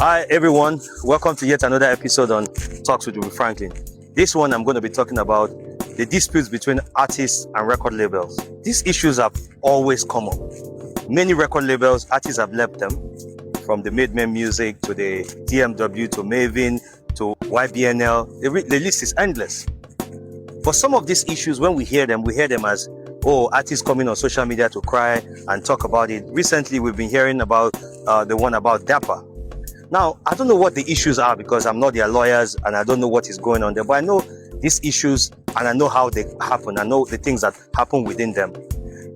Hi everyone, welcome to yet another episode on Talks with UbiFranklin. This one I'm going to be talking about the disputes between artists and record labels. These issues have always come up. Many record labels, artists have left them, from the Made Music to the DMW to Maven to YBNL. The list is endless. But some of these issues, when we hear them as, oh, artists coming on social media to cry and talk about it. Recently, we've been hearing about the one about Dapper. Now, I don't know what the issues are because I'm not their lawyers and I don't know what is going on there, but I know these issues and I know how they happen. I know the things that happen within them.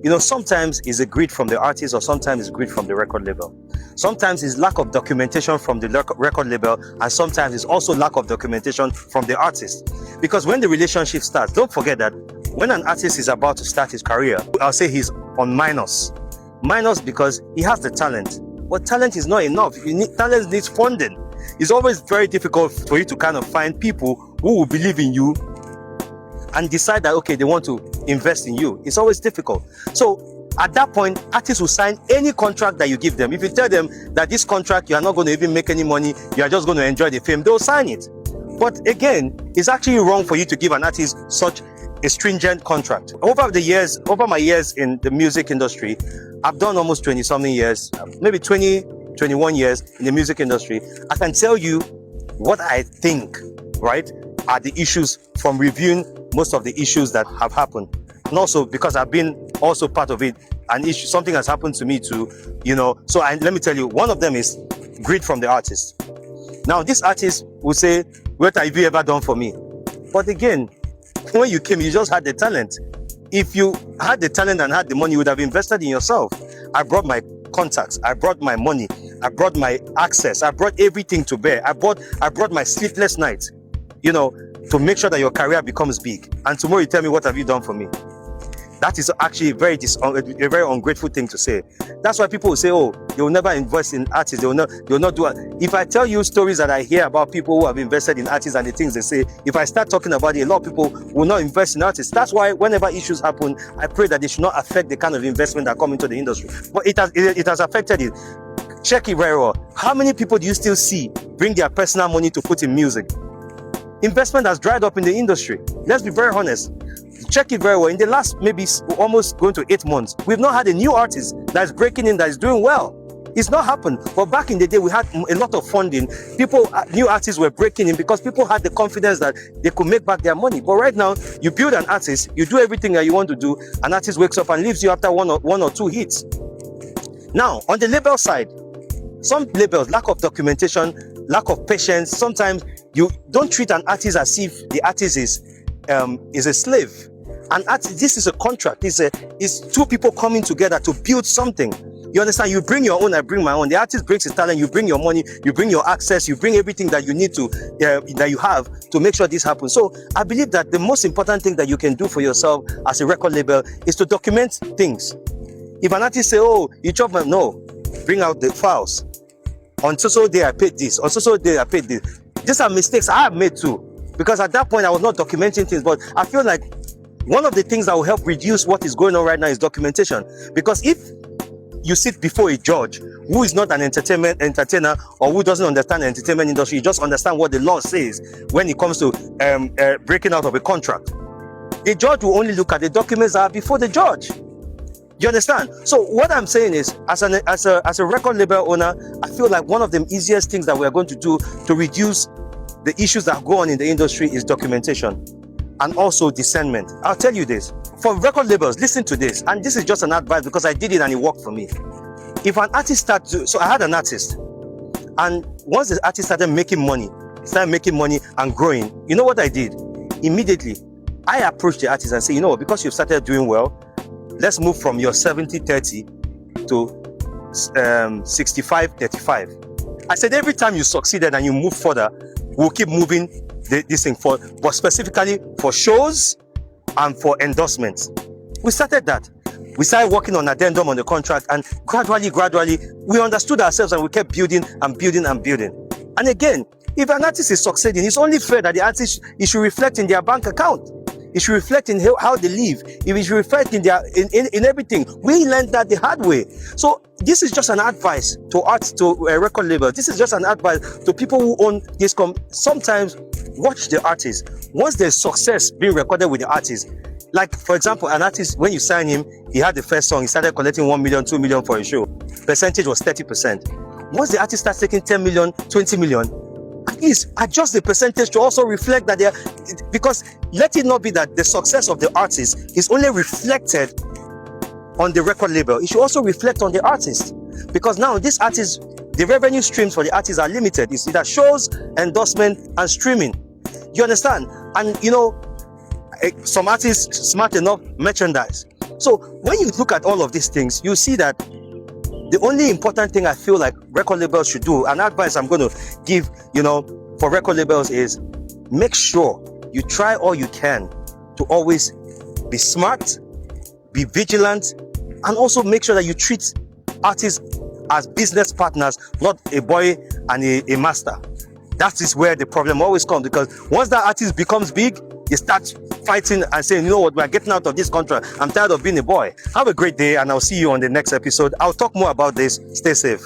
You know, sometimes it's a greed from the artist or sometimes it's greed from the record label. Sometimes it's lack of documentation from the record label and sometimes it's also lack of documentation from the artist. Because when the relationship starts, don't forget that when an artist is about to start his career, I'll say he's on minus. Minus because he has the talent. But talent is not enough. Talent needs funding. It's always very difficult for you to kind of find people who will believe in you and decide that, okay, they want to invest in you. It's always difficult. So at that point, artists will sign any contract that you give them. If you tell them that this contract, you are not going to even make any money, you are just going to enjoy the fame, they'll sign it. But again, it's actually wrong for you to give an artist such a stringent contract. Over my years in the music industry, I've done almost 20-something years, maybe 20, 21 years in the music industry. I can tell you what I think, right, are the issues from reviewing most of the issues that have happened. And also because I've been also part of it, an issue, something has happened to me too, you know. So let me tell you, one of them is greed from the artist. Now, this artist will say, what have you ever done for me? But again, when you came, you just had the talent. If you had the talent and had the money, you would have invested in yourself. I brought my contacts, I brought my money, I brought my access, I brought everything to bear. I brought my sleepless nights, you know, to make sure that your career becomes big. And tomorrow you tell me, what have you done for me? That is actually a very ungrateful thing to say. That's why people will say, oh, they will never invest in artists. They will not do it. If I tell you stories that I hear about people who have invested in artists and the things they say, if I start talking about it, a lot of people will not invest in artists. That's why whenever issues happen, I pray that they should not affect the kind of investment that come into the industry. But it has affected it. Check it very well. How many people do you still see bring their personal money to put in music? Investment has dried up in the industry. Let's be very honest. Check it very well. In the last maybe almost going to 8 months, we've not had a new artist that is breaking in, that is doing well. It's not happened. But back in the day, we had a lot of funding. New artists were breaking in because people had the confidence that they could make back their money. But right now, you build an artist, you do everything that you want to do, an artist wakes up and leaves you after one or two hits. Now, on the label side, some labels, lack of documentation, lack of patience. Sometimes you don't treat an artist as if the artist is a slave. And this is a contract. It's two people coming together to build something. You understand? You bring your own, I bring my own. The artist brings his talent. You bring your money. You bring your access. You bring everything that you need to, that you have to make sure this happens. So I believe that the most important thing that you can do for yourself as a record label is to document things. If an artist say, "Oh, you chop my," no, bring out the files. On so day I paid this. On so day I paid this. These are mistakes I have made too, because at that point I was not documenting things. But I feel like one of the things that will help reduce what is going on right now is documentation. Because if you sit before a judge who is not an entertainer or who doesn't understand the entertainment industry, you just understand what the law says when it comes to breaking out of a contract, the judge will only look at the documents that are before the judge. You understand? So what I'm saying is, as a record label owner, I feel like one of the easiest things that we are going to do to reduce the issues that go on in the industry is documentation. And also discernment. I'll tell you this. For record labels, listen to this. And this is just an advice because I did it and it worked for me. If an artist so I had an artist. And once the artist started making money and growing, you know what I did? Immediately, I approached the artist and said, you know what, because you've started doing well, let's move from your 70-30 to 65-35. I said, every time you succeeded and you move further, we'll keep moving this thing forward, but specifically for shows and for endorsements. We started that. We started working on addendum on the contract, and gradually, we understood ourselves and we kept building and building and building. And again, if an artist is succeeding, it's only fair that the artist should reflect in their bank account. It should reflect in how they live. It should reflect in their in everything. We learned that the hard way. So this is just an advice to record labels. This is just an advice to people who own this. Sometimes watch the artist. Once there's success being recorded with the artist, like for example, an artist, when you sign him, he had the first song, he started collecting 1 million, 2 million for a show. Percentage was 30%. Once the artist starts taking 10 million, 20 million, at least adjust the percentage to also reflect that because let it not be that the success of the artist is only reflected on the record label. It should also reflect on the artist, because now this artist, the revenue streams for the artist are limited. It's either shows, endorsement, and streaming. You understand? And some artists smart enough for So when you look at all of these things, you see that the only important thing I feel like record labels should do, and advice I'm going to give, for record labels, is make sure you try all you can to always be smart, be vigilant, and also make sure that you treat artists as business partners, not a boy and a master. That is where the problem always comes, because once that artist becomes big, you start fighting and saying, you know what, we're getting out of this contract. I'm tired of being a boy. Have a great day, and I'll see you on the next episode. I'll talk more about this. Stay safe.